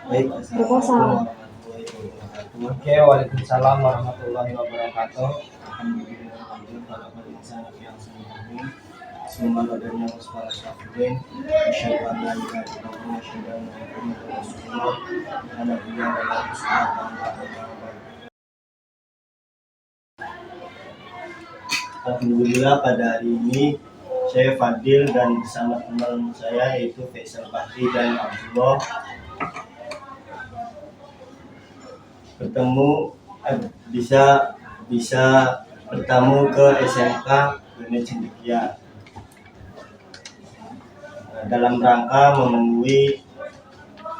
Baik, assalamualaikum warahmatullahi wabarakatuh. Oke, waalaikumsalam warahmatullahi wabarakatuh. Alhamdulillah, pada insan yang sempurna. Semua adanya waspada syafidin. Asyhadu an la ilaha illallah wa asyhadu anna Muhammadar Rasulullah. Nabiyana wa rasulullah. Alhamdulillah pada hari ini saya Fadil dan bersama teman saya yaitu Faisal Fahri dan Abdullah bisa bertemu ke SMK Bina Cendekia dalam rangka memenuhi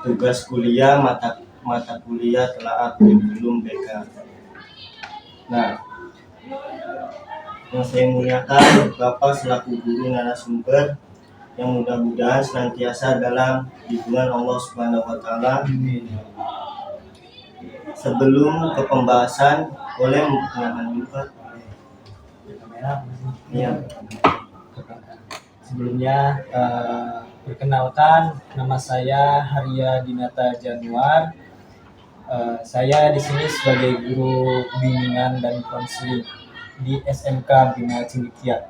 tugas kuliah mata kuliah telaah kurikulum BK. Nah, yang saya muliakan Bapak selaku guru narasumber yang mudah-mudahan senantiasa dalam lindungan Allah Subhanahu wa taala. Sebelum ke pembahasan, boleh memperkenalkan dulu Pak? Ya. Sebelumnya perkenalkan, nama saya Haria Dinata Januar. Saya di sini sebagai guru bimbingan dan konseling di SMK Bina Cendekia.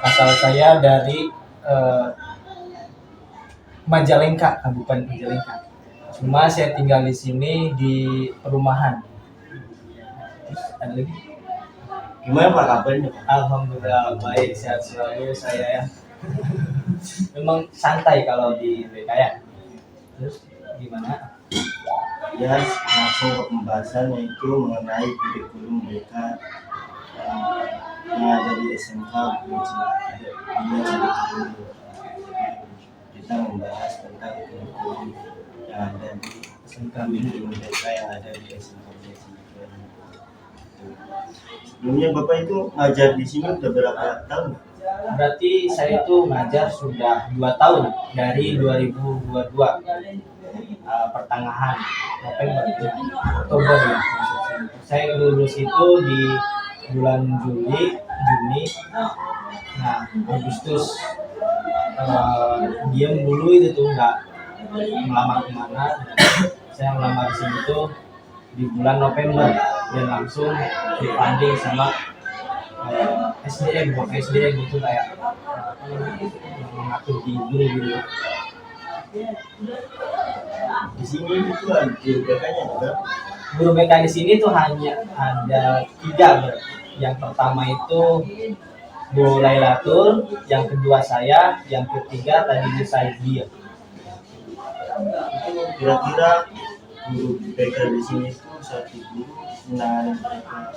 Asal saya dari Majalengka, Kabupaten Majalengka. Cuma saya tinggal di sini di perumahan. Terus ada lagi? Gimana Pak kabarnya? Alhamdulillah baik, sehat selalu saya ya. Memang santai kalau di BK ya. Terus gimana? Ya, langsung ke pembahasan yaitu mengenai kurikulum BK yang ada di SMK Bina Cendekia. Kita membahas tentang kurikulum yang ada di SMK Bina Cendekia yang ada di SMK Bina Cendekia. Sebelumnya Bapak itu ngajar di sini udah berapa tahun? Berarti saya itu ngajar sudah 2 tahun dari 2022 pertengahan November Oktober ya. Saya lulus itu di bulan Juni. Nah, Agustus diam dulu itu tuh nggak melamar kemana. Saya melamar di sini tuh di bulan November dan langsung dipanding sama SDM gitu kayak mengatur di guru gitu. Di sini itu ada BK-nya juga. Guru BK di sini tuh hanya ada 3 Yang pertama itu Bu Lailatul, yang kedua saya, yang ketiga tadi Bu Saidia. Kira-kira guru BK di sini itu satu guru menangani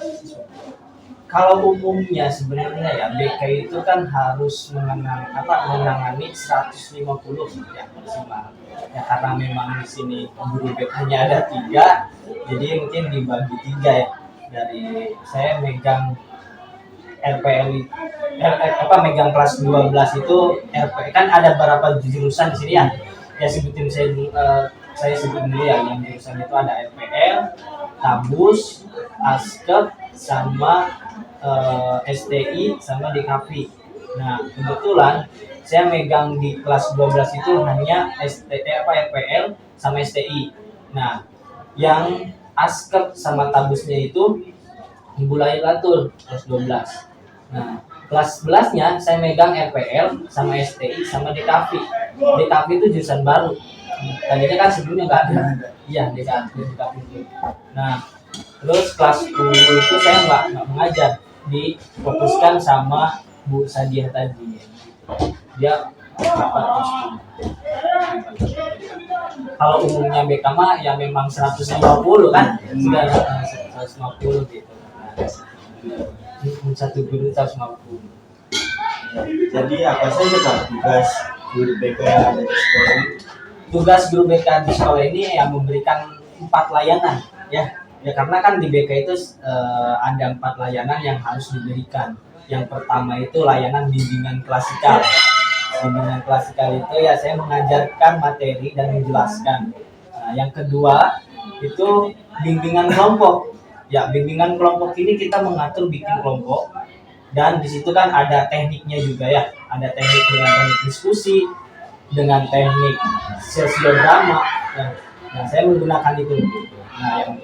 siswa. Kalau umumnya sebenarnya ya BK itu kan harus menangani 150 ya maksimal. Ya karena memang di sini guru BK-nya ada 3, jadi mungkin dibagi 3 ya. Dari saya megang RPL megang kelas 12 itu RP kan ada beberapa jurusan di sini ya. Ya sebutin saya sebutin dulu ya, yang jurusan itu ada RPL, Tabus, Askep, sama STI sama DKV. Nah, kebetulan saya megang di kelas 12 itu hanya RPL sama STI. Nah, yang Askep sama Tabusnya itu Ibu Lailatul kelas 12. Nah, kelas 11-nya saya megang RPL sama STI sama DKV. DKV itu jurusan baru. Tadinya kan sebelumnya nggak ada. Iya, DKV itu. Nah, terus kelas 10 itu saya nggak mengajar, difokuskan sama Bu Sadiah tadi. Dia dapat kelas 10. Kalau umumnya BK mah ya memang 150 kan, sudah 150 gitu. Satu guru 150. Jadi apa saja Pak tugas guru BK yang ada di sekolah ini? Tugas guru BK di sekolah ini yang memberikan 4 layanan ya karena kan di BK itu ada 4 layanan yang harus diberikan. Yang pertama itu layanan bimbingan klasikal. Bimbingan klasikal itu ya saya mengajarkan materi dan menjelaskan. Nah, yang kedua itu bimbingan kelompok. Ya, bimbingan kelompok ini kita mengatur bikin kelompok dan di situ kan ada tekniknya juga ya. Ada teknik dengan teknik diskusi, dengan teknik sosiodrama. Nah, saya menggunakan itu. Nah, yang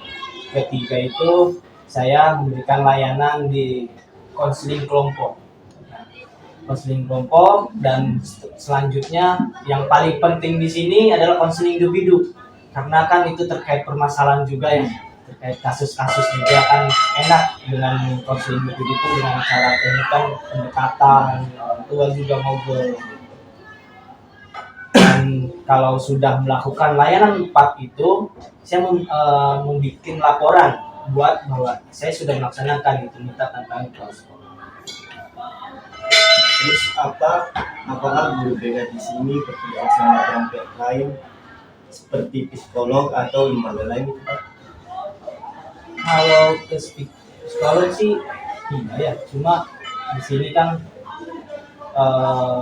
ketiga itu saya memberikan layanan di konseling kelompok. Nah, konseling kelompok dan selanjutnya yang paling penting di sini adalah konseling individu. Karena kan itu terkait permasalahan juga ya, terkait kasus-kasus juga kan enak dengan konseling individu itu dengan cara teknik kan pendekatan, orang tua juga ngobrol. Dan kalau sudah melakukan layanan 4 itu, saya membuat laporan buat bahwa saya sudah melaksanakan itu, minta tentang kelas. Terus apakah guru BK di sini bekerja sama dengan pihak lain seperti psikolog atau lembaga lain? Kalau ke psikolog sih tidak ya, cuma di sini kan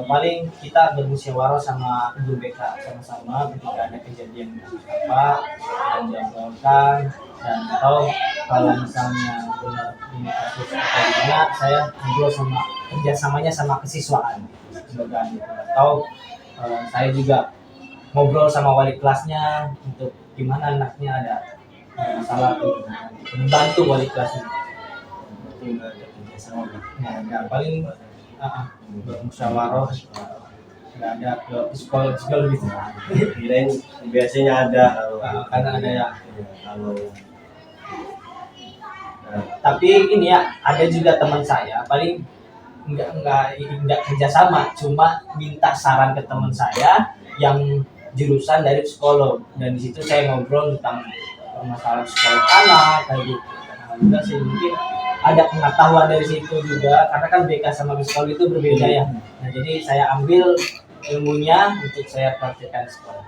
paling kita bermusyawarah sama guru BK sama-sama ketika ada kejadian apa dan jadwalkan, dan atau kalau misalnya benar ini kasus atau gimana, saya ngobrol sama kerjasamanya sama kesiswaan semoga gitu. Atau saya juga ngobrol sama wali kelasnya untuk gimana anaknya ada masalah tuh, membantu wali kelasnya. Tinggal ada kerjasama. Nah, paling bermusyawarah, nggak ada ke psikolog gitu. Kirain biasanya ada Karena ada ya. kalau Tapi ini ya, ada juga teman saya paling nggak kerjasama, cuma minta saran ke teman saya yang jurusan dari psikolog, dan di situ saya ngobrol tentang permasalahan psikolog anak kayak gitu. Nah, juga sih mungkin ada pengetahuan dari situ juga, karena kan BK sama psikolog itu berbeda ya. Nah, jadi saya ambil ilmunya untuk saya praktekkan sekolah.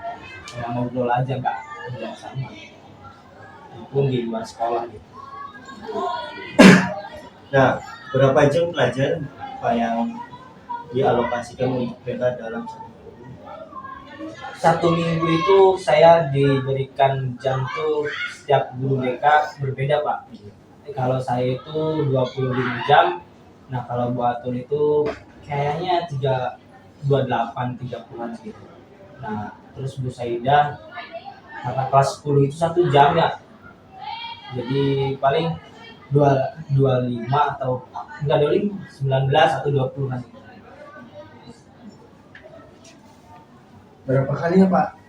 Saya ngobrol aja, nggak kerjasama. Itu di luar sekolah gitu. nah, berapa jam pelajaran Pak yang dialokasikan untuk BK dalam Satu minggu itu saya diberikan jam tuh setiap guru BK berbeda Pak. Kalau saya itu 25 jam, nah kalau Bu Atul itu kayaknya 28 30-an gitu. Nah terus Bu Saidah karena kelas 10 itu 1 jam ya, jadi paling 25 atau enggak 25, 19 atau 20-an. Berapa kali ya Pak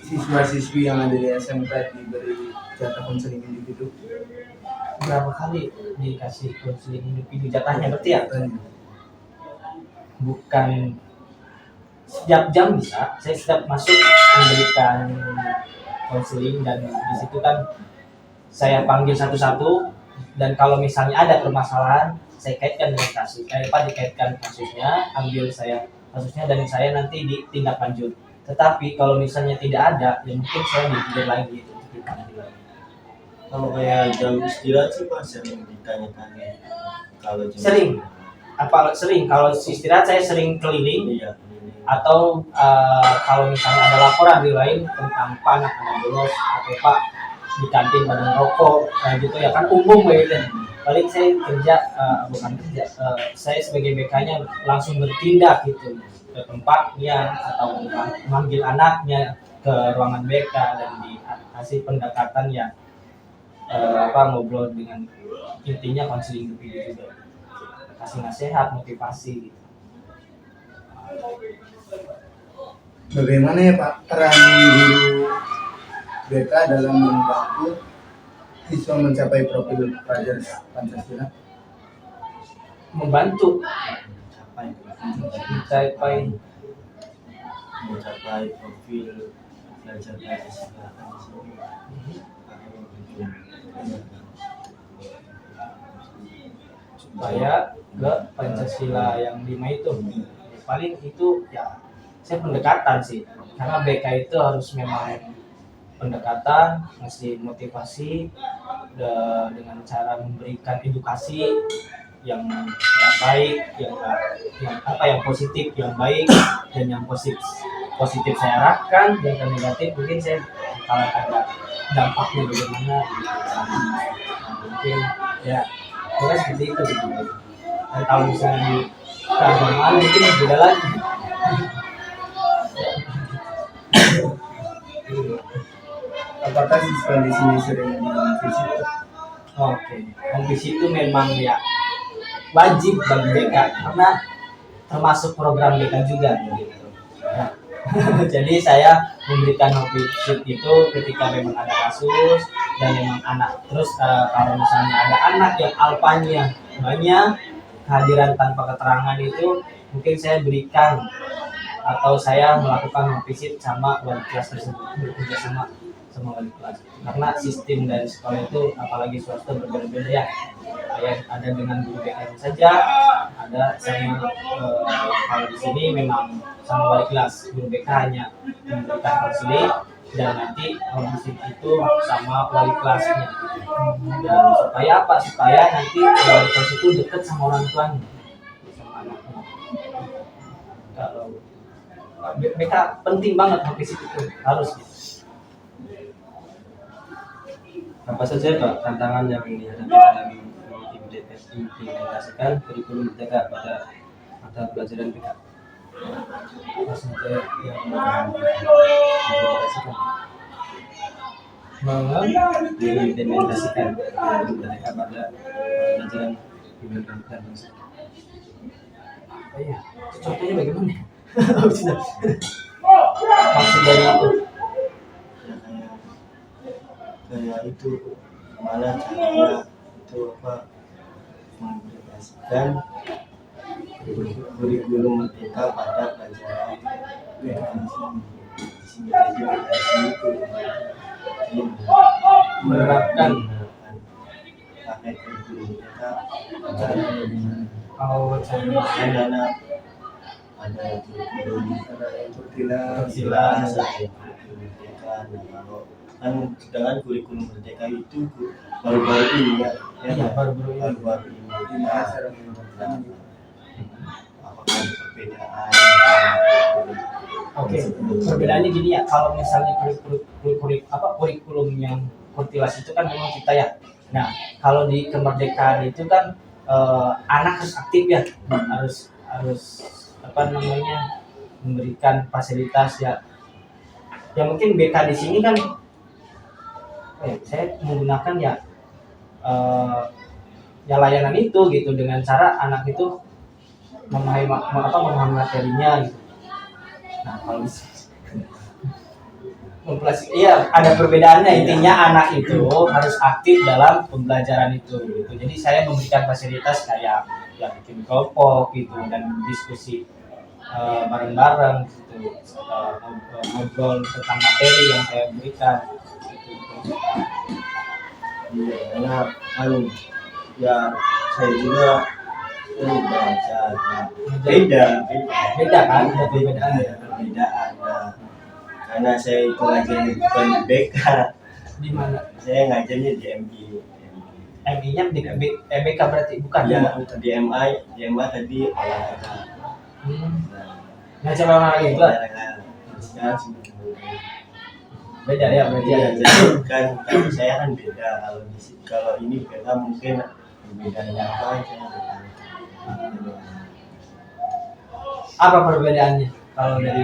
siswa-siswi yang ada di SMK diberi jatah konseling individu? Berapa kali dikasih konseling individu jatahnya berarti ya? Bukan setiap jam bisa, saya setiap masuk memberikan konseling, dan di situ kan saya panggil satu-satu, dan kalau misalnya ada permasalahan saya kaitkan dengan kasus, dikaitkan kasusnya, ambil saya kasusnya dan saya nanti ditindak lanjut. Tetapi kalau misalnya tidak ada, ya mungkin saya digilir lagi untuk dipanggil lagi. kalau kayak jam istirahat sih Pak sering ditanya-tanya kalau jam sering kalau istirahat saya sering keliling, iya atau kalau misalnya ada laporan di lain tentang Pak anak bolos atau Pak di kantin pada rokok kayak gitu ya, kan umum gitu. Paling saya saya sebagai BK-nya langsung bertindak gitu ke tempatnya atau memanggil anaknya ke ruangan BK dan dikasih pendekatan ya, ngobrol dengan intinya konseling individu juga, kasih nasihat, motivasi gitu. Bagaimana ya Pak peran guru BK dalam membantu siswa mencapai profil pelajar Pancasila? Membantu mencapai profil pelajar Pancasila supaya ke Pancasila yang 5 itu. Paling itu ya saya pendekatan sih, karena BK itu harus memang pendekatan, ngasih motivasi dengan cara memberikan edukasi yang baik, yang positif, yang baik, dan yang positif saya arahkan, dan yang negatif mungkin saya kalau ada dampaknya bagaimana gitu. Mungkin ya kira seperti itu gitu. Dan kalau misalnya di keagamaan mungkin beda lagi. apakah siswa di sini sering visit? Oke, kompetisi itu memang ya wajib bagi BK karena termasuk program BK juga gitu. Nah, jadi saya memberikan visit itu ketika memang ada kasus dan memang anak terus kalau misalnya ada anak yang alpanya banyak kehadiran tanpa keterangan itu mungkin saya berikan atau saya melakukan visit sama wali kelas tersebut bekerja sama wali kelas karena sistem dari sekolah itu apalagi swasta berbeda-beda ya ada dengan guru BK saja ada sama kalau di sini memang sama wali kelas guru BK hanya memberikan konseling dan nanti visit itu sama wali kelasnya dan supaya apa supaya nanti wali kelas itu dekat sama orang tuanya sama anaknya kalau BK penting banget visit itu harus Apa saja Pak tantangan yang dihadapi dalam mengimplementasikan kurikulum BK pada mata pelajaran BK? apa saja yang Implementasikan mengimplementasikan kurikulum BK pada pelajaran pendidikan bangsa. apa ya contohnya bagaimana maksud dari itu kayak itu gimana caranya itu apa mengimplementasikan kurikulum merdeka pada pelajaran itu menerapkan pakai kurikulum merdeka pada kalau kan ada kurikulum Silas. ada kurikulum merdeka. Nah, kalau kan sedangkan kurikulum merdeka itu baru-baru ini ya baru-baru ini apakah ada perbedaan? Oke, perbedaannya gini ya. Kalau misalnya kurikulum yang kurtilas itu kan memang kita ya. Nah, kalau di kemerdekaan itu kan anak harus aktif ya, harus apa namanya memberikan fasilitas ya. Ya mungkin BK di sini kan, saya menggunakan ya ya layanan itu gitu dengan cara anak itu memahami materinya gitu. Nah kalau iya ada perbedaannya intinya anak itu harus aktif dalam pembelajaran itu gitu. Jadi saya memberikan fasilitas kayak ya bikin kelompok gitu dan diskusi bareng-bareng gitu ngobrol tentang materi yang saya berikan gitu. Iya, karena ya saya juga belajar beda kan ada perbedaan ya perbedaan. Nah, karena saya itu ngajarnya bukan di BK, di mana saya ngajarnya di MI. MI-nya di BK berarti bukan Ya, di MI tadi olahraga. ngajar olahraga juga Ya, beda ya berarti iya, ya jadi kan kalau saya kan beda kalau ini beda mungkin bedanya apa saya nggak tahu. apa perbedaannya kalau dari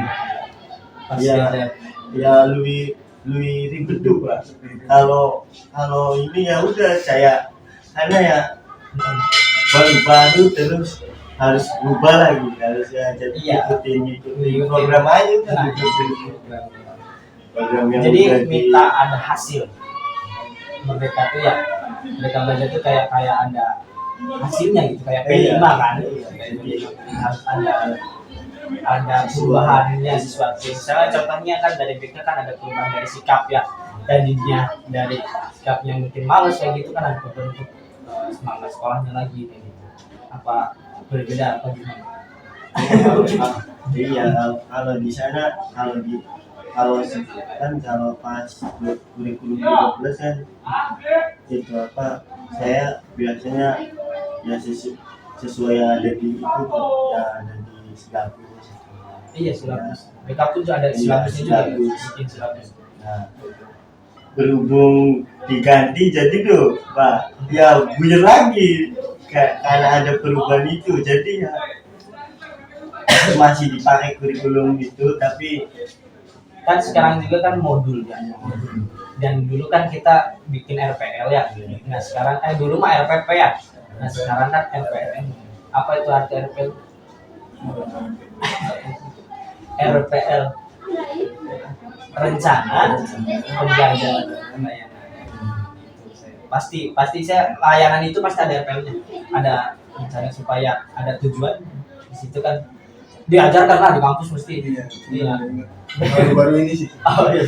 pas Iya. saya Ya lebih ribet tuh Pak. Kalau ini ya udah saya karena ya baru terus harus berubah lagi harus ya jadi Iya. ikutin program aja udah Nah, ikutin program yang jadi udah minta ada hasil merdeka tuh ya merdeka belajar tuh kayak ada hasilnya gitu kayak Iya. P5 kan Iya. jadi harus ada perubahannya sesuatu misalnya contohnya kan dari BK kan ada perubahan dari sikap ya tadinya dari sikap yang mungkin males kayak gitu kan ada bentuk semangat sekolahnya lagi kayak gitu apa berbeda apa gimana Iya, kalau di sana kalau pas kurikulum 12 kan itu apa saya biasanya ya sesuai yang ada di itu ya ada di silabus. iya silabus BK tuh ada silabusnya juga bikin silabus Nah, berhubung diganti jadi tuh Pak ya buyar lagi karena ada perubahan itu jadi ya masih dipakai kurikulum itu tapi kan sekarang juga kan modul ya Dan dulu kan kita bikin RPL ya. Nah sekarang dulu mah RPP ya. Nah sekarang kan RPL. Apa itu arti RPL? RPL, rencana penjagaan layanan. Pasti saya layanan itu pasti ada RPL-nya, ada rencana supaya ada tujuan. Di situ kan diajarkan lah di kampus mesti. Iya. Baru-baru ini sih. Oh iya.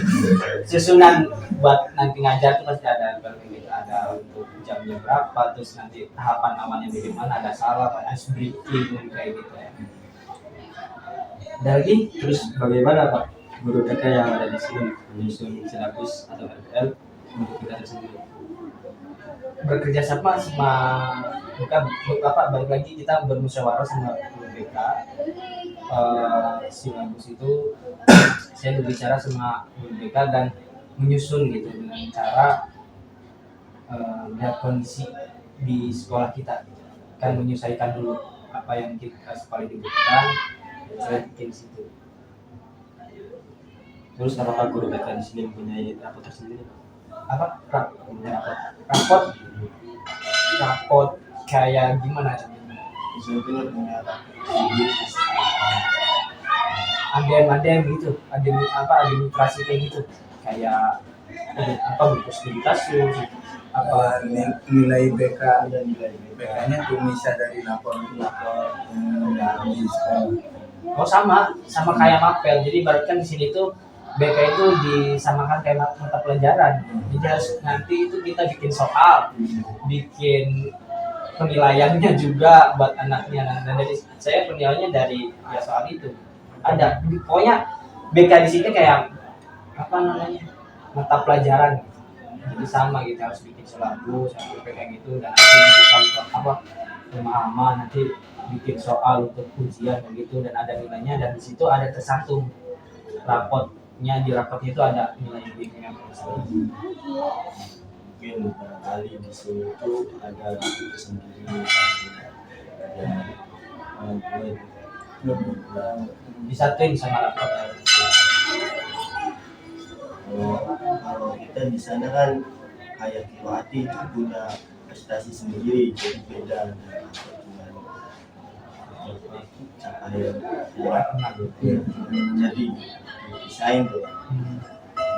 Susunan buat nanti ngajar tuh pasti ada RPL gitu. Ada untuk jamnya berapa, terus nanti tahapan awalnya bagaimana, ada salah, harus briefing kayak gitu ya. Ada lagi? Terus bagaimana Pak guru TK yang ada di sini menyusun silabus atau RPL untuk kita tersendiri? Bekerja sama bukan apa balik lagi kita bermusyawarah sama guru BK. Silabus itu saya berbicara sama guru BK dan menyusun gitu dengan cara melihat kondisi di sekolah kita gitu. Kan menyesuaikan dulu apa yang kita sekolah dibutuhkan, saya bikin situ. Terus apakah guru BK di sini mempunyai rapot tersendiri? Apa rapot kayak gimana? Misalnya punya Adem gitu, administrasi kayak gitu, kayak apa buku kasus apa Nilai BK ada nilai BK-nya tuh bisa dari lapor yang di sekolah. oh sama kayak mapel. Jadi berarti kan di sini tuh BK itu disamakan kayak mata pelajaran. Jadi harus nanti itu kita bikin soal, bikin penilaiannya juga buat anaknya. Dan dari saya penilaiannya dari ya soal itu ada. Pokoknya BK di sini kayak apa namanya mata pelajaran. Jadi sama gitu harus bikin silabus, kayak gitu dan nanti bisa apa pemahaman nanti bikin soal untuk ujian begitu dan ada nilainya dan di situ ada tersantum rapotnya di rapotnya itu ada nilai bimbingan profesor. mungkin barangkali di sini itu ada guru sendiri dan orang tua Disatuin sama rapot. kalau kita di sana kan kayak Kiwati itu punya prestasi sendiri jadi beda dengan capaian jadi desain tuh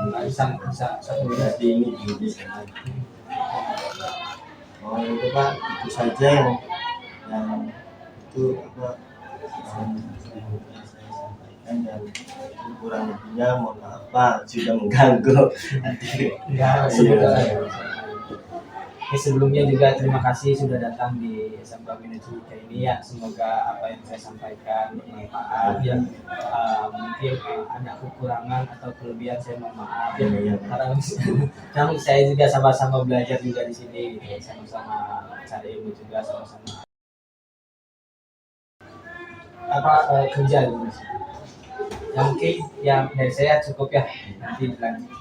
Bisa satu berarti ini di desain itu Pak itu saja yang itu apa yang saya sampaikan dan kurang lebihnya mohon maaf Pak sudah mengganggu ya sebelumnya juga terima kasih sudah datang di SMK Manajemen ini ya, semoga apa yang saya sampaikan bermanfaat ya. Mungkin ada kekurangan atau kelebihan saya mohon maaf ya, karena namun saya juga sama-sama belajar juga di sini gitu. Sama-sama cari ilmu juga, sama-sama kerja gitu. Yang mungkin yang dari saya cukup ya, nanti dilanjut.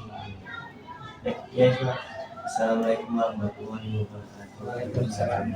ya Assalamualaikum warahmatullahi wabarakatuh. Waalaikumsalam.